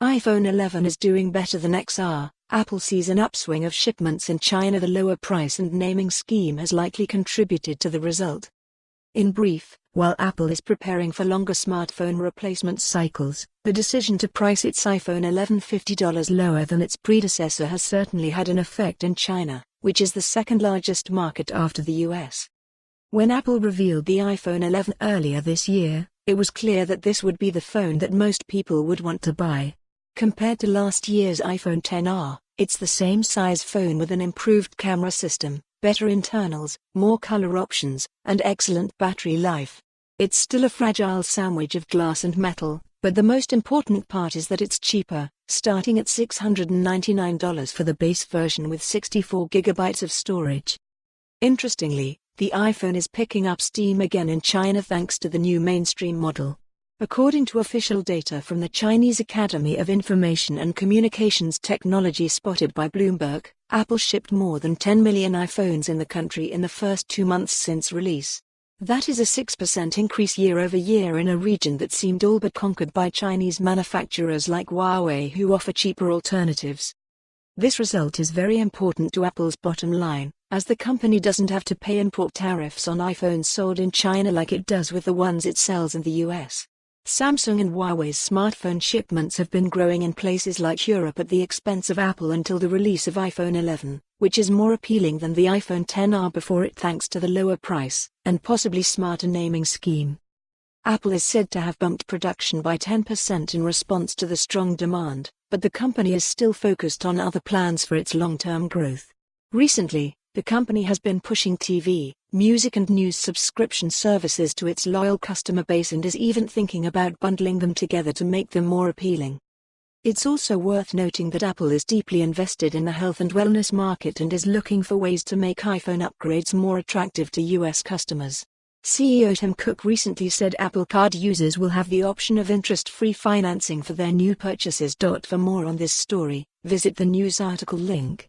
iPhone 11 is doing better than XR. Apple sees an upswing of shipments in China. The lower price and naming scheme has likely contributed to the result. In brief, while Apple is preparing for longer smartphone replacement cycles, the decision to price its iPhone 11 $50 lower than its predecessor has certainly had an effect in China, which is the second largest market after the US. When Apple revealed the iPhone 11 earlier this year, it was clear that this would be the phone that most people would want to buy. Compared to last year's iPhone XR, it's the same size phone with an improved camera system, better internals, more color options, and excellent battery life. It's still a fragile sandwich of glass and metal, but the most important part is that it's cheaper, starting at $699 for the base version with 64 GB of storage. Interestingly, the iPhone is picking up steam again in China thanks to the new mainstream model. According to official data from the Chinese Academy of Information and Communications Technology spotted by Bloomberg, Apple shipped more than 10 million iPhones in the country in the first 2 months since release. That is a 6% increase year-over-year in a region that seemed all but conquered by Chinese manufacturers like Huawei who offer cheaper alternatives. This result is very important to Apple's bottom line, as the company doesn't have to pay import tariffs on iPhones sold in China like it does with the ones it sells in the US. Samsung and Huawei's smartphone shipments have been growing in places like Europe at the expense of Apple until the release of iPhone 11, which is more appealing than the iPhone XR before it thanks to the lower price and possibly smarter naming scheme. Apple is said to have bumped production by 10% in response to the strong demand, but the company is still focused on other plans for its long-term growth. Recently, the company has been pushing TV, music and news subscription services to its loyal customer base and is even thinking about bundling them together to make them more appealing. It's also worth noting that Apple is deeply invested in the health and wellness market and is looking for ways to make iPhone upgrades more attractive to US customers. CEO Tim Cook recently said Apple Card users will have the option of interest-free financing for their new purchases. For more on this story, visit the news article link.